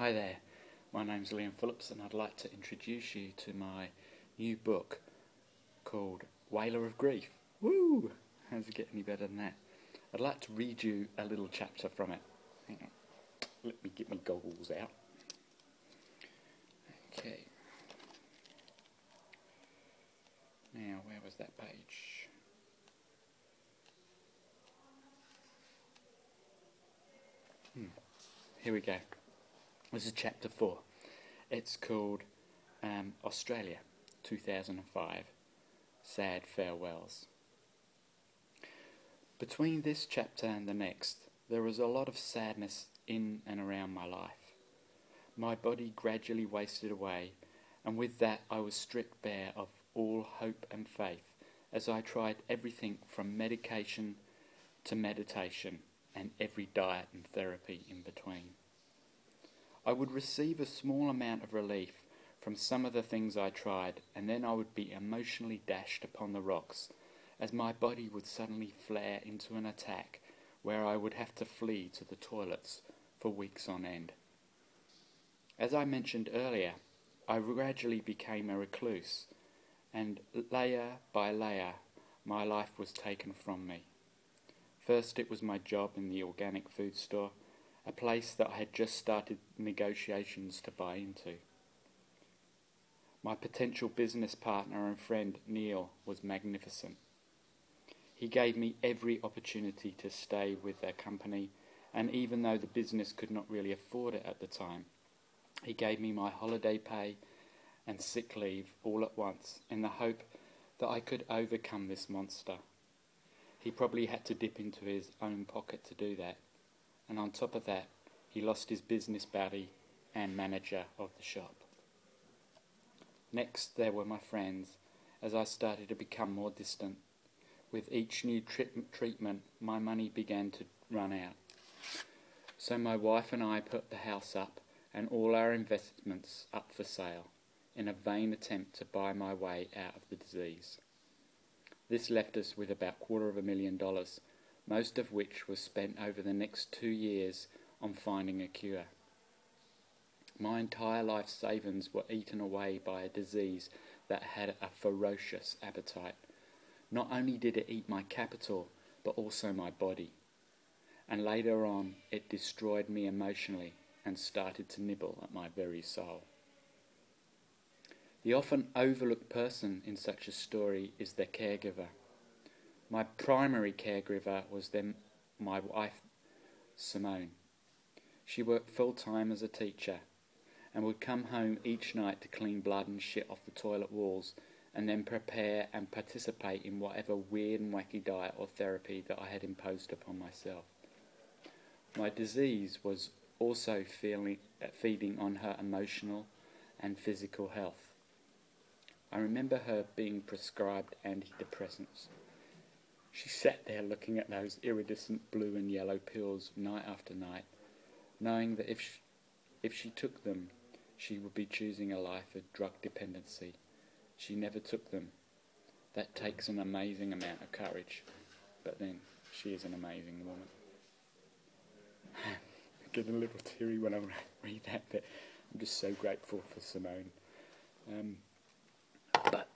Hi there, my name's Phillips and I'd like to introduce you to my new book called Wailer of Grief. Woo! How's it get any better than that? I'd like to read you a little chapter from it. Hang on, let me get my goggles out. Okay. Now, where was that page? Here we go. This is chapter 4. It's called Australia, 2005, Sad Farewells. Between this chapter and the next, there was a lot of sadness in and around my life. My body gradually wasted away, and with that I was stripped bare of all hope and faith as I tried everything from medication to meditation and every diet and therapy in between. I would receive a small amount of relief from some of the things I tried, and then I would be emotionally dashed upon the rocks as my body would suddenly flare into an attack where I would have to flee to the toilets for weeks on end. As I mentioned earlier, I gradually became a recluse, and layer by layer my life was taken from me. First it was my job in the organic food store, a place that I had just started negotiations to buy into. My potential business partner and friend Neil was magnificent. He gave me every opportunity to stay with their company, and even though the business could not really afford it at the time, he gave me my holiday pay and sick leave all at once in the hope that I could overcome this monster. He probably had to dip into his own pocket to do that, and on top of that, he lost his business buddy and manager of the shop. Next, there were my friends, as I started to become more distant. With each new treatment, my money began to run out. So my wife and I put the house up and all our investments up for sale, in a vain attempt to buy my way out of the disease. This left us with about $250,000, most of which was spent over the next 2 years on finding a cure. My entire life savings were eaten away by a disease that had a ferocious appetite. Not only did it eat my capital, but also my body. And later on, it destroyed me emotionally and started to nibble at my very soul. The often overlooked person in such a story is the caregiver. My primary caregiver was then my wife, Simone. She worked full-time as a teacher and would come home each night to clean blood and shit off the toilet walls and then prepare and participate in whatever weird and wacky diet or therapy that I had imposed upon myself. My disease was also feeding on her emotional and physical health. I remember her being prescribed antidepressants. She sat there looking at those iridescent blue and yellow pills night after night, knowing that if she took them, she would be choosing a life of drug dependency. She never took them. That takes an amazing amount of courage, but then she is an amazing woman. I get a little teary when I read that, but I'm just so grateful for Simone. But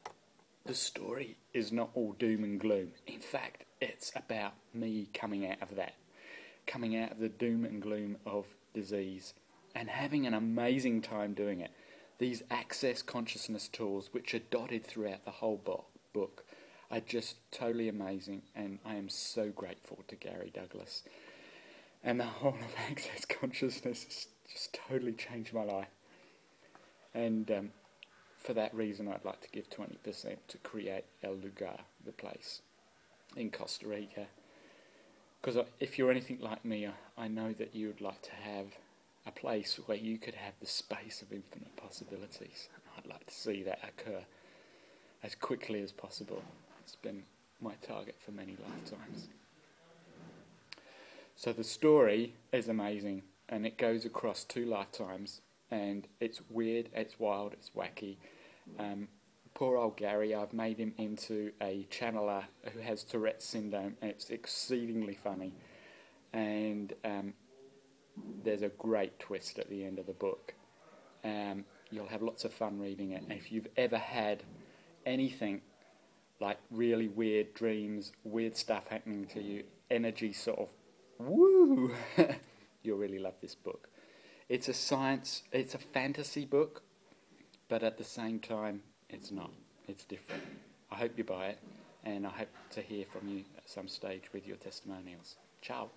the story is not all doom and gloom. In fact, it's about me coming out of the doom and gloom of disease and having an amazing time doing it. These access consciousness tools, which are dotted throughout the whole book, are just totally amazing, and I am so grateful to Gary Douglas. And the whole of access consciousness has just totally changed my life. And for that reason, I'd like to give 20% to Create El Lugar, the place in Costa Rica. Because if you're anything like me, I know that you would like to have a place where you could have the space of infinite possibilities. I'd like to see that occur as quickly as possible. It's been my target for many lifetimes. So the story is amazing, and it goes across 2 lifetimes, and it's weird, it's wild, it's wacky. Poor old Gary, I've made him into a channeler who has Tourette's syndrome, and it's exceedingly funny. And there's a great twist at the end of the book. You'll have lots of fun reading it. And if you've ever had anything like really weird dreams, weird stuff happening to you, energy sort of woo, you'll really love this book. It's a fantasy book, but at the same time, it's not. It's different. I hope you buy it, and I hope to hear from you at some stage with your testimonials. Ciao.